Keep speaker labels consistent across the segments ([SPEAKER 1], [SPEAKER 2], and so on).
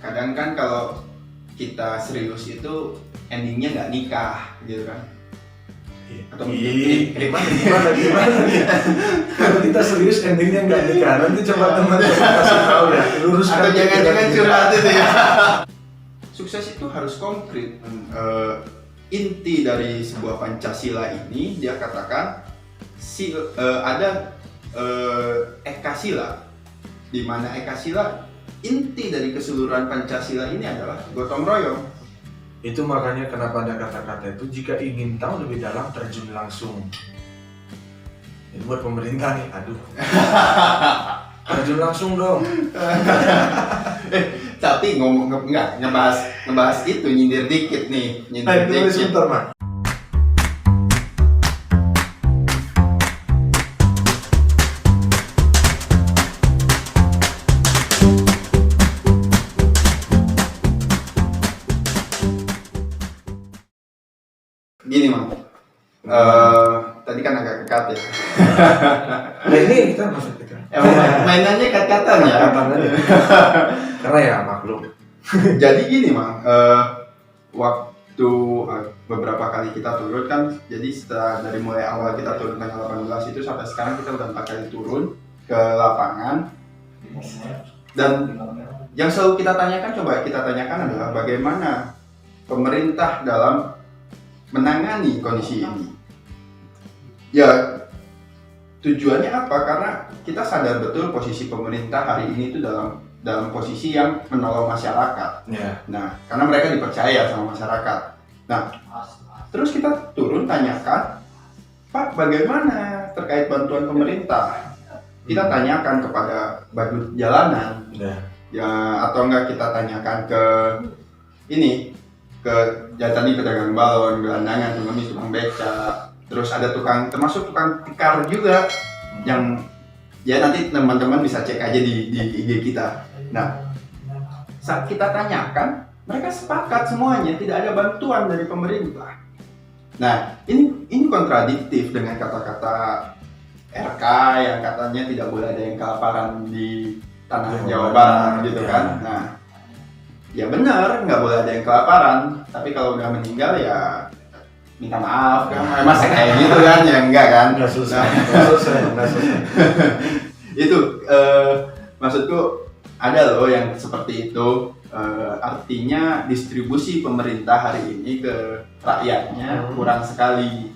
[SPEAKER 1] kadang kan kalau kita serius itu endingnya nggak nikah gitu kan. Atau
[SPEAKER 2] gimana kalau kita serius endingnya nggak nikah, nanti coba teman-teman kasih tahu ya, luruskan.
[SPEAKER 1] Atau jangan-jangan curhat itu ya. Sukses itu harus konkret. Inti dari sebuah Pancasila ini dia katakan ada Ekasila, di mana Ekasila inti dari keseluruhan Pancasila ini adalah gotong royong.
[SPEAKER 2] Itu makanya kenapa ada kata-kata itu, jika ingin tahu lebih dalam terjun langsung. Ini buat pemerintah nih, aduh. Terjun langsung dong.
[SPEAKER 1] Tapi ngebahas itu nyindir dikit nih, nyindir dikit.
[SPEAKER 2] Sebentar, Mak.
[SPEAKER 1] Gini Mang, tadi kan agak kekat ya.
[SPEAKER 2] Nah, ini kita masuk kita.
[SPEAKER 1] Mainannya kat-katan ya.
[SPEAKER 2] Karena ya maklum.
[SPEAKER 1] Jadi gini Mang, waktu beberapa kali kita turun kan, jadi setelah dari mulai awal kita turun tanggal 18 itu sampai sekarang kita udah 4 kali turun ke lapangan. Dan yang selalu kita tanyakan adalah bagaimana pemerintah dalam menangani kondisi ini. Ya, tujuannya apa? Karena kita sadar betul posisi pemerintah hari ini itu dalam posisi yang menolong masyarakat.
[SPEAKER 2] Yeah.
[SPEAKER 1] Nah, karena mereka dipercaya sama masyarakat. Nah, terus kita turun tanyakan, Pak, bagaimana terkait bantuan pemerintah? Kita tanyakan kepada badut jalanan, ya, atau enggak kita tanyakan ke tadi pedagang balon, gelandangan, tukang beca, terus ada termasuk tukang tikar juga, yang ya nanti teman-teman bisa cek aja di IG kita. Nah, saat kita tanyakan, mereka sepakat semuanya tidak ada bantuan dari pemerintah. Nah, ini kontradiktif dengan kata-kata RK yang katanya tidak boleh ada yang kelaparan di tanah Jawa Barat gitu kan. Nah, ya benar, nggak boleh ada yang kelaparan, tapi kalau udah meninggal ya minta maaf kan, masa kayak gitu kan, ya enggak kan?
[SPEAKER 2] Nggak susah.
[SPEAKER 1] Itu maksudku ada loh yang seperti itu, artinya distribusi pemerintah hari ini ke rakyatnya kurang sekali.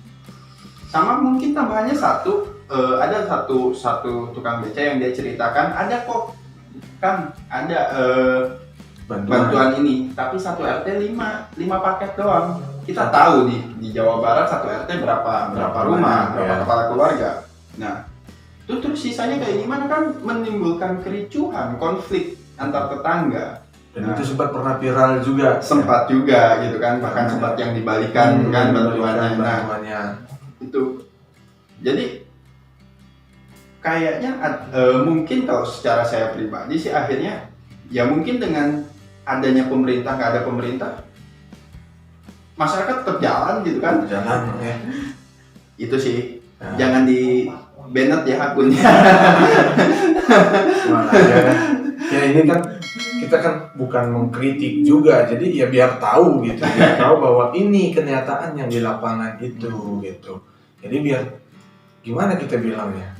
[SPEAKER 1] Sama mungkin tambahannya ada satu tukang beca yang dia ceritakan, ada kok kan ada bantuan ini, tapi satu RT 5 paket doang. Kita tahu di Jawa Barat satu RT berapa rumah, berapa kepala keluarga. Nah, terus sisanya kayak gimana kan, menimbulkan kericuhan, konflik antar tetangga.
[SPEAKER 2] Dan itu sempat pernah viral juga.
[SPEAKER 1] Sempat juga gitu kan, bahkan sempat yang dibalikan kan bantuannya. Nah, itu. Jadi kayaknya mungkin kalau secara saya pribadi sih akhirnya ya mungkin dengan adanya pemerintah, nggak ada pemerintah, masyarakat tetap jalan gitu kan.
[SPEAKER 2] Jalan ya.
[SPEAKER 1] Itu sih. Jangan di banned ya akunnya.
[SPEAKER 2] Ya ini kan kita kan bukan mengkritik juga, jadi ya biar tahu gitu, biar tahu bahwa ini kenyataan yang di lapangan itu gitu. Jadi biar gimana kita bilangnya.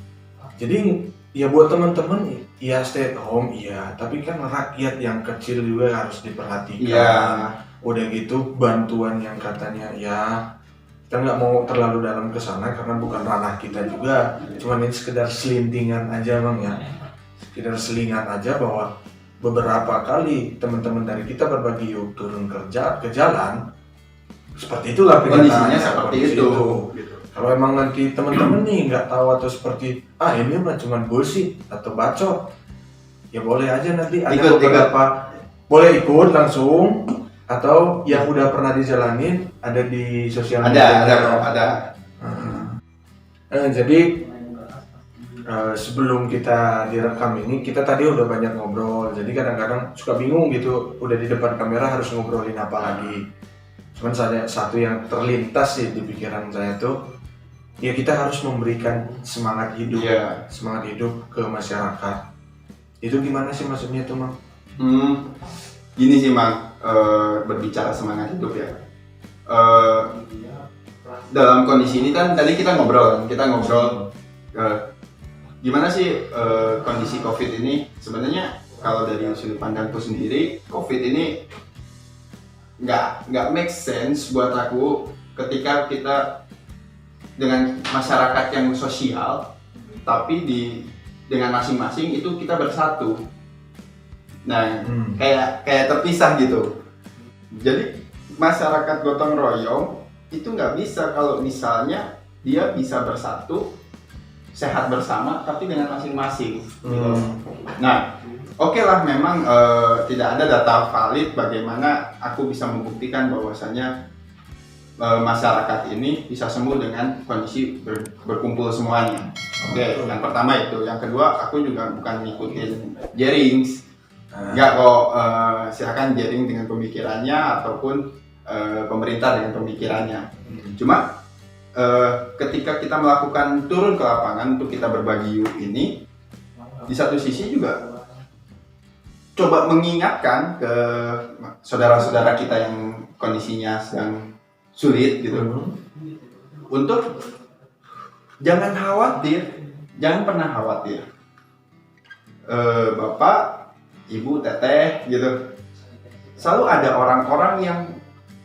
[SPEAKER 2] Jadi ya buat teman-teman ya stay at home iya, tapi kan rakyat yang kecil juga harus diperhatikan.
[SPEAKER 1] Yeah.
[SPEAKER 2] Udah gitu bantuan yang katanya ya kita nggak mau terlalu dalam ke sana karena bukan ranah kita juga, cuman ini sekedar selintingan aja Bang ya, sekedar selingan aja bahwa beberapa kali teman-teman dari kita berbagi yuk turun kerja ke jalan, seperti itulah
[SPEAKER 1] kondisinya seperti itu.
[SPEAKER 2] Gitu. Kalau emang nanti teman-teman nih nggak tahu atau seperti ini mah cuma bullshit atau bacot, ya boleh aja nanti ada beberapa boleh ikut langsung. Atau yang udah pernah dijalanin ada di sosial media.
[SPEAKER 1] Ada.
[SPEAKER 2] Jadi sebelum kita direkam ini kita tadi udah banyak ngobrol. Jadi kadang-kadang suka bingung gitu, udah di depan kamera harus ngobrolin apa lagi. Cuman satu yang terlintas sih di pikiran saya tuh, ya kita harus memberikan semangat hidup ke masyarakat. Itu gimana sih maksudnya tuh Mang?
[SPEAKER 1] gini sih Mang, berbicara semangat hidup ya. Eh, dalam kondisi ini kan tadi kita ngobrol gimana sih kondisi COVID ini. Sebenarnya kalau dari sudut pandangku sendiri, COVID ini nggak make sense buat aku ketika kita dengan masyarakat yang sosial, tapi dengan masing-masing itu kita bersatu. Nah, kayak terpisah gitu. Jadi masyarakat gotong royong itu nggak bisa kalau misalnya dia bisa bersatu, sehat bersama, tapi dengan masing-masing. Gitu. Nah, oke lah, memang tidak ada data valid bagaimana aku bisa membuktikan bahwasanya masyarakat ini bisa sembuh dengan kondisi berkumpul semuanya. Oke, yang pertama itu. Yang kedua, aku juga bukan ngikutin Jerings. Enggak kok, silakan Jering dengan pemikirannya ataupun pemerintah dengan pemikirannya. Cuma ketika kita melakukan turun ke lapangan untuk kita berbagi yuk ini, di satu sisi juga coba mengingatkan ke saudara-saudara kita yang kondisinya sedang sulit gitu, untuk jangan khawatir, jangan pernah khawatir. Bapak, ibu, teteh gitu, selalu ada orang-orang yang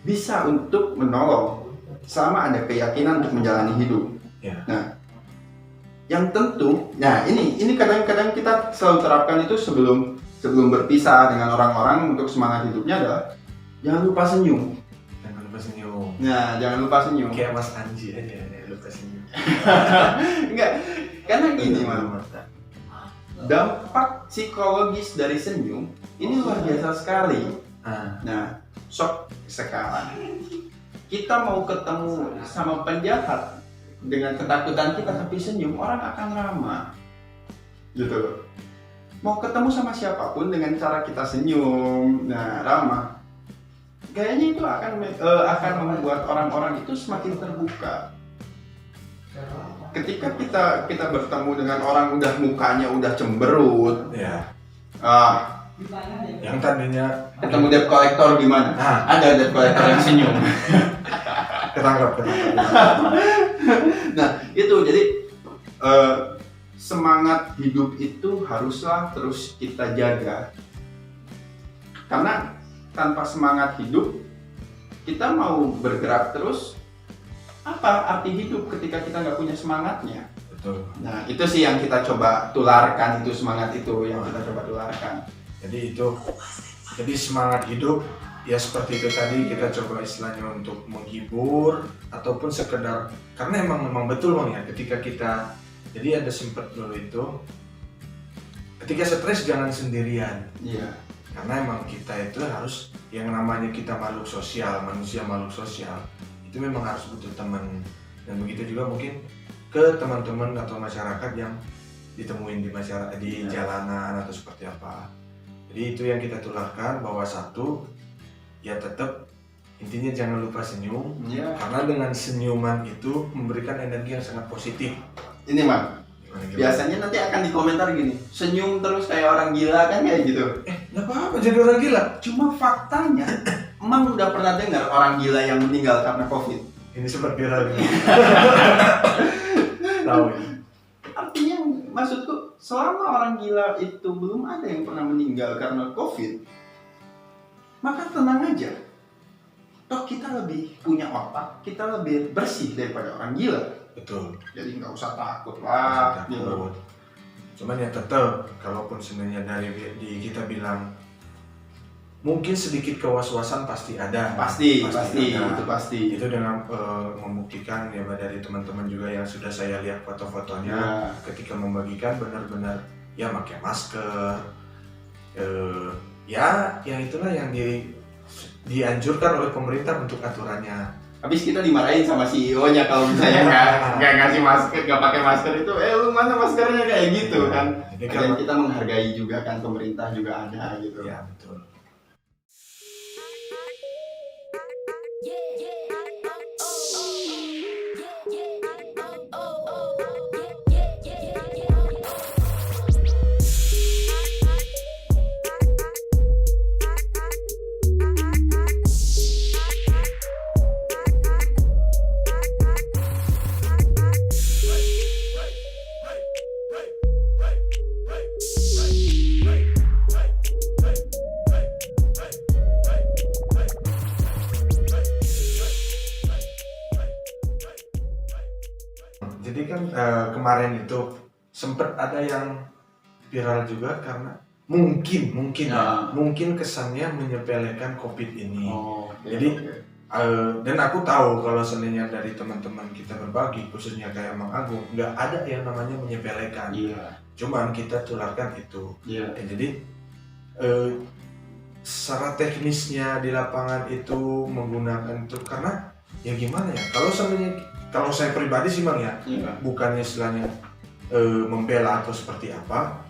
[SPEAKER 1] bisa untuk menolong selama ada keyakinan untuk menjalani hidup. Nah, yang tentu, nah ini kadang-kadang kita selalu terapkan itu sebelum berpisah dengan orang-orang untuk semangat hidupnya adalah jangan lupa senyum. Nah, jangan lupa senyum.
[SPEAKER 2] Kayak Mas Anji aja, lupa senyum.
[SPEAKER 1] Enggak, karena gini Mas. Dampak psikologis dari senyum ini luar biasa sekali. Nah, sok sekarang kita mau ketemu sama penjahat dengan ketakutan kita tapi senyum, orang akan ramah. Gitu. Mau ketemu sama siapapun dengan cara kita senyum, nah ramah. Kayaknya itu akan membuat orang-orang itu semakin terbuka. Ketika kita bertemu dengan orang udah mukanya udah cemberut,
[SPEAKER 2] yang tadinya
[SPEAKER 1] ketemu debt collector gimana? Ada debt collector yang senyum.
[SPEAKER 2] ketangkap.
[SPEAKER 1] Nah itu jadi semangat hidup itu haruslah terus kita jaga, karena tanpa semangat hidup, kita mau bergerak terus, apa arti hidup ketika kita nggak punya semangatnya?
[SPEAKER 2] Betul.
[SPEAKER 1] Nah itu sih yang kita coba tularkan, itu semangat itu yang kita coba tularkan.
[SPEAKER 2] Jadi semangat hidup ya seperti itu tadi, kita coba istilahnya untuk menghibur ataupun sekedar, karena memang betul Bang ya, ketika kita, jadi ada sempat dulu itu ketika stres jangan sendirian.
[SPEAKER 1] Iya.
[SPEAKER 2] Karena emang kita itu harus, yang namanya kita makhluk sosial, manusia makhluk sosial, itu memang harus butuh teman. Dan begitu juga mungkin ke teman-teman atau masyarakat yang ditemuin di jalanan atau seperti apa. Jadi itu yang kita tularkan, bahwa satu, ya tetap intinya jangan lupa senyum, karena dengan senyuman itu memberikan energi yang sangat positif.
[SPEAKER 1] Ini Mang, biasanya nanti akan dikomentar gini, senyum terus kayak orang gila kan, kayak gitu.
[SPEAKER 2] Nggak apa-apa jadi orang gila.
[SPEAKER 1] Cuma faktanya, Emang udah pernah dengar orang gila yang meninggal karena COVID?
[SPEAKER 2] Ini sempat viral. Tahu ya?
[SPEAKER 1] Artinya maksudku, selama orang gila itu belum ada yang pernah meninggal karena COVID, maka tenang aja. Toh kita lebih punya otak, kita lebih bersih daripada orang gila.
[SPEAKER 2] Betul.
[SPEAKER 1] Jadi nggak usah takut lah. Gitu.
[SPEAKER 2] Cuman ya tetap, kalaupun sebenarnya dari kita bilang mungkin sedikit kewas-wasan pasti ada.
[SPEAKER 1] Pasti ada. Itu pasti.
[SPEAKER 2] Itu dengan membuktikan ya dari teman-teman juga yang sudah saya lihat foto-fotonya ketika membagikan benar-benar ya pakai masker. Ya yang itulah yang dianjurkan oleh pemerintah untuk aturannya.
[SPEAKER 1] Habis kita dimarahin sama CEO-nya kalau misalnya nggak ngasih masker, nggak pakai masker itu, lu mana maskernya, kayak gitu kan. Dan kita menghargai juga kan, pemerintah juga ada gitu.
[SPEAKER 2] Ya betul. Jadi kan kemarin itu sempat ada yang viral juga karena mungkin kesannya menyepelekan COVID ini. Jadi dan aku tahu kalau seandainya dari teman-teman kita berbagi, khususnya kayak Mang Agung, nggak ada yang namanya menyepelekan. Cuman kita tularkan itu. Ya, jadi secara teknisnya di lapangan itu menggunakan itu karena ya gimana ya? Kalau saya pribadi sih Mang ya, bukannya istilahnya membela atau seperti apa.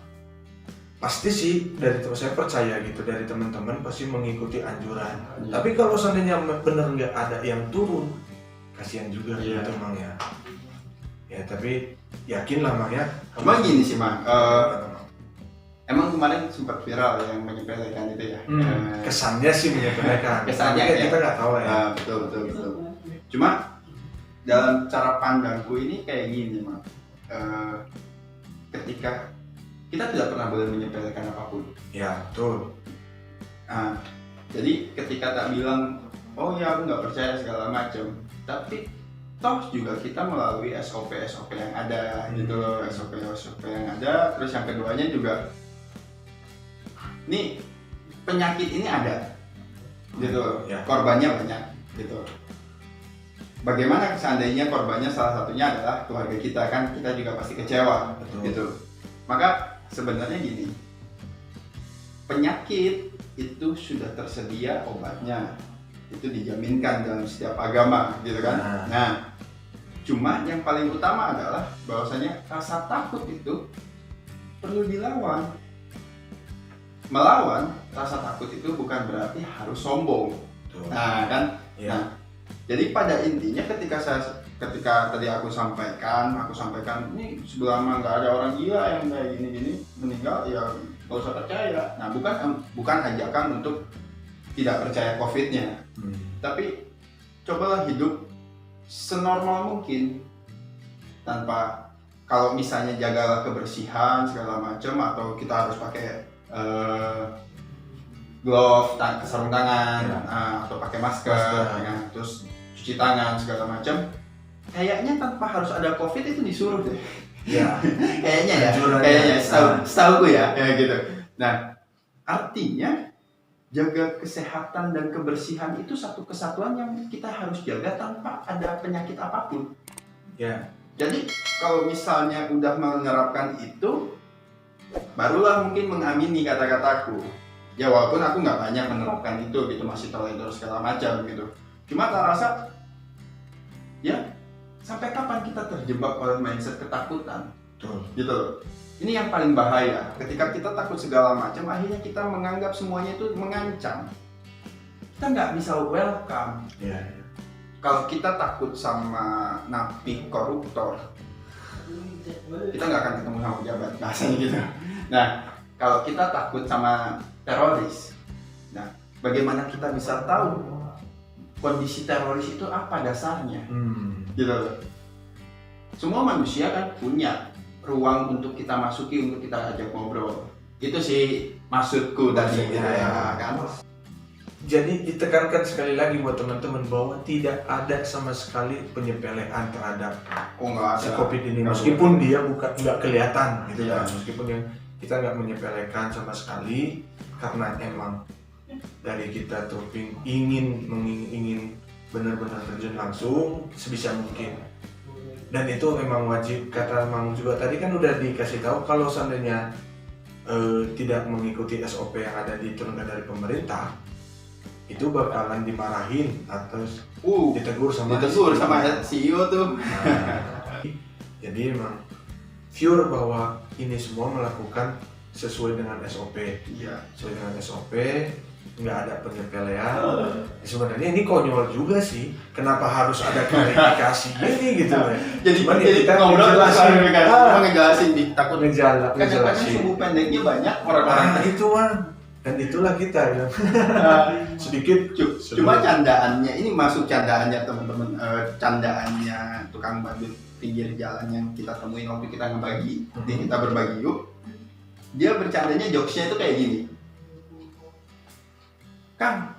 [SPEAKER 2] Pasti sih dari teman saya percaya gitu, dari teman-teman pasti mengikuti anjuran. Tapi kalau seandainya benar nggak ada yang turun, kasihan juga gitu Mang ya. Ya tapi yakin lah Mang ya.
[SPEAKER 1] Cuma gini sih Mang, emang kemarin sempat viral yang menyepelekan itu ya.
[SPEAKER 2] Kesannya sih menyepelekan.
[SPEAKER 1] Kesannya
[SPEAKER 2] ya. Kita nggak tahu lah ya.
[SPEAKER 1] Betul. Cuma dalam cara pandangku ini kayak gini Mang, ketika kita tidak pernah boleh menyepelekan apapun. Ya,
[SPEAKER 2] betul.
[SPEAKER 1] Nah, jadi ketika tak bilang, oh ya aku nggak percaya segala macam, tapi toh juga kita melalui SOP yang ada gitu loh, SOP yang ada. Terus yang keduanya juga, nih penyakit ini ada, gitu loh. Korbannya banyak, gitu. Bagaimana seandainya korbannya salah satunya adalah keluarga kita, kan kita juga pasti kecewa, gitu. Maka sebenarnya gini, penyakit itu sudah tersedia obatnya, itu dijaminkan dalam setiap agama, gitu kan. Nah, cuma yang paling utama adalah bahwasanya rasa takut itu perlu dilawan. Melawan rasa takut itu bukan berarti harus sombong. Nah kan, nah, jadi pada intinya ketika tadi aku sampaikan ini sebelah mah nggak ada orang gila yang kayak gini meninggal, ya nggak usah percaya. Nah bukan ajakan untuk tidak percaya COVID-nya, tapi cobalah hidup senormal mungkin tanpa, kalau misalnya jaga kebersihan segala macam, atau kita harus pakai glove, sarung tangan, atau pakai masker, ya, terus cuci tangan segala macam. Kayaknya tanpa harus ada COVID itu disuruh deh. Ya. Kayaknya setahu gue ya gitu. Nah, artinya jaga kesehatan dan kebersihan itu satu kesatuan yang kita harus jaga tanpa ada penyakit apapun. Ya. Jadi kalau misalnya udah menerapkan itu, barulah mungkin mengamini kata-kataku. Ya walaupun aku nggak banyak menerapkan itu gitu, masih toleran segala macam gitu. Cuma tak rasa ya, sampai kapan kita terjebak oleh mindset ketakutan? Gitu loh. Ini yang paling bahaya. Ketika kita takut segala macam, akhirnya kita menganggap semuanya itu mengancam. Kita nggak bisa welcome. Kalau kita takut sama napi koruptor, kita nggak akan ketemu sama pejabat, bahasanya gitu. Nah, kalau kita takut sama teroris, nah bagaimana kita bisa tahu kondisi teroris itu apa dasarnya? Gitu loh. Semua manusia kan punya ruang untuk kita masuki, untuk kita ajak ngobrol. Itu sih maksudku tadi gitu ya kan.
[SPEAKER 2] Jadi ditekankan sekali lagi buat teman-teman bahwa tidak ada sama sekali penyepelean terhadap si COVID ini, meskipun dia nggak kelihatan gitu kan. Meskipun yang kita nggak menyepelekan sama sekali, karena emang dari kita tuh ingin benar-benar terjun langsung sebisa mungkin. Dan itu memang wajib, kata Mang juga tadi kan udah dikasih tahu kalau seandainya tidak mengikuti SOP yang ada diturunkan dari pemerintah, itu bakalan dimarahin atau ditegur sama
[SPEAKER 1] CEO tuh.
[SPEAKER 2] Jadi memang pure bahwa ini semua melakukan sesuai dengan SOP. Sesuai dengan SOP, nggak ada penyepelean. Sebenarnya ini konyol juga sih. Kenapa harus ada klarifikasi ini gitu?
[SPEAKER 1] Jadi kita ngobrol ngejelasin, takut ngejelasin. Kadang-kadang sumbu pendeknya banyak orang-orang.
[SPEAKER 2] Itu mah. Dan itulah kita ya. Sedikit.
[SPEAKER 1] Cuma candaannya, ini masuk candaannya teman-teman, candaannya tukang badut pinggir jalan yang kita temuin waktu kita ngebagi, kita berbagi yuk. Dia bercandanya, jokesnya itu kayak gini. Kang,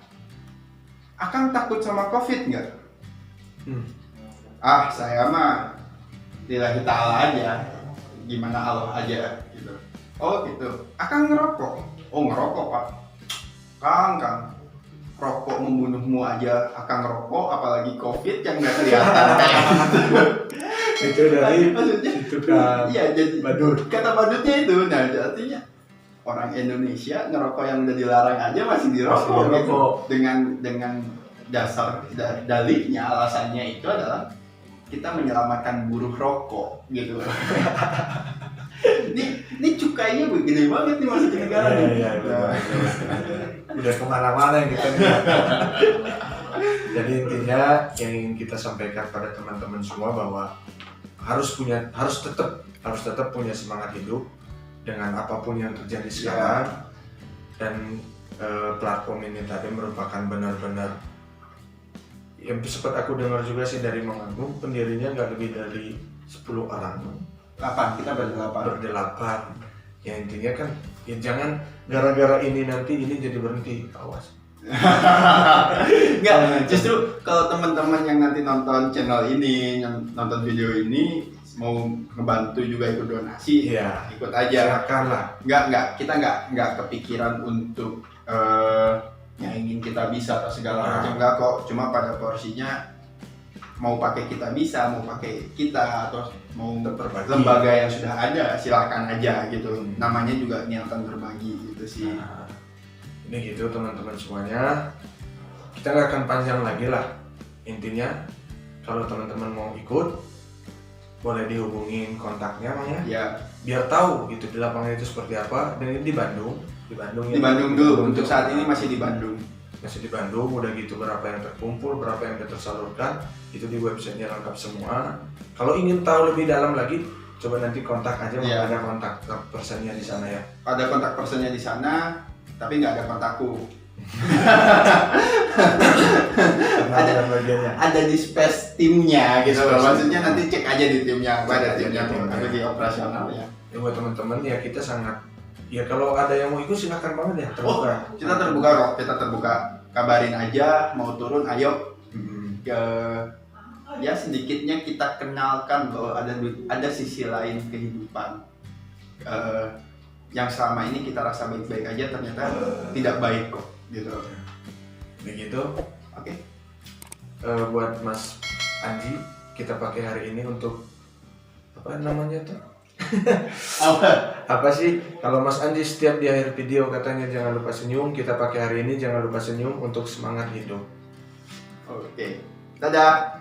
[SPEAKER 1] Akang takut sama COVID nggak? Saya mah lillahi ta'ala aja, gimana Allah aja gitu. Oh gitu, Akang ngerokok? Oh ngerokok Pak. Kang, rokok membunuhmu aja Akang ngerokok, apalagi COVID yang nggak kelihatan kayak gitu.
[SPEAKER 2] Itu dari
[SPEAKER 1] Maksudnya,
[SPEAKER 2] itu kan
[SPEAKER 1] iya jadi
[SPEAKER 2] badut.
[SPEAKER 1] kata badutnya itu, nah artinya orang Indonesia ngerokok yang udah dilarang aja masih dirokok,
[SPEAKER 2] Masih dirokok.
[SPEAKER 1] gitu. Dengan dasar dalihnya, alasannya itu adalah kita menyelamatkan buruh rokok gitu. ini cukainya gede banget nih masuk ke negara nih.
[SPEAKER 2] Iya, udah kemana-mana yang kita lihat. Jadi intinya yang ingin kita sampaikan pada teman-teman semua bahwa harus tetap punya semangat hidup dengan apapun yang terjadi sekarang. Dan platform ini tadi merupakan benar-benar yang sempat aku dengar juga sih dari Mang Agung, pendirinya nggak lebih dari 10 orang.
[SPEAKER 1] 8, kita berdelapan.
[SPEAKER 2] Ya intinya kan ya jangan gara-gara ini nanti ini jadi berhenti, awas.
[SPEAKER 1] Enggak, justru kalau teman-teman yang nanti nonton channel ini, yang nonton video ini mau ngebantu juga ikut donasi,
[SPEAKER 2] Iya,
[SPEAKER 1] ikut aja.
[SPEAKER 2] silakan lah.
[SPEAKER 1] Kita nggak kepikiran untuk yang ingin kita bisa atau segala macam, enggak kok. Cuma pada porsinya mau pakai kita bisa, mau pakai kita atau mau
[SPEAKER 2] Berbagi.
[SPEAKER 1] lembaga yang sudah ada, silakan aja gitu. Namanya juga niatan berbagi gitu sih.
[SPEAKER 2] Nah, ini gitu teman-teman semuanya. Kita nggak akan panjang lagi lah. Intinya kalau teman-teman mau ikut boleh dihubungin kontaknya Mang ya.
[SPEAKER 1] Ya,
[SPEAKER 2] Biar tahu gitu di lapangan itu seperti apa. Dan ini di Bandung
[SPEAKER 1] di Bandung dulu. Untuk saat ini masih di Bandung.
[SPEAKER 2] Masih di Bandung, udah gitu berapa yang terkumpul, berapa yang udah tersalurkan, itu di websitenya lengkap semua. Kalau ingin tahu lebih dalam lagi, coba nanti kontak aja,
[SPEAKER 1] Iya.
[SPEAKER 2] ada kontak personnya di sana ya.
[SPEAKER 1] Ada kontak personnya di sana, tapi nggak ada kontakku.
[SPEAKER 2] Ada bagiannya.
[SPEAKER 1] Ada di space timnya gitu loh.
[SPEAKER 2] Space
[SPEAKER 1] Maksudnya
[SPEAKER 2] timnya.
[SPEAKER 1] nanti cek aja di timnya,
[SPEAKER 2] Cek
[SPEAKER 1] ada
[SPEAKER 2] aja
[SPEAKER 1] timnya
[SPEAKER 2] di timnya.
[SPEAKER 1] ada di operasional ya.
[SPEAKER 2] Ya buat teman-teman ya kita sangat, ya kalau ada yang mau ikut silakan banget ya, terbuka.
[SPEAKER 1] Kita terbuka kok, kita terbuka. Kabarin aja, mau turun, ayo. Ya sedikitnya kita kenalkan bahwa ada sisi lain kehidupan. Yang selama ini kita rasa baik-baik aja ternyata tidak baik kok gitu.
[SPEAKER 2] Begitu.
[SPEAKER 1] Oke.
[SPEAKER 2] Buat Mas Anji, kita pakai hari ini untuk apa namanya tuh? Apa sih? Kalau Mas Anji setiap di akhir video katanya jangan lupa senyum, kita pakai hari ini jangan lupa senyum untuk semangat hidup.
[SPEAKER 1] Oke. Dadah.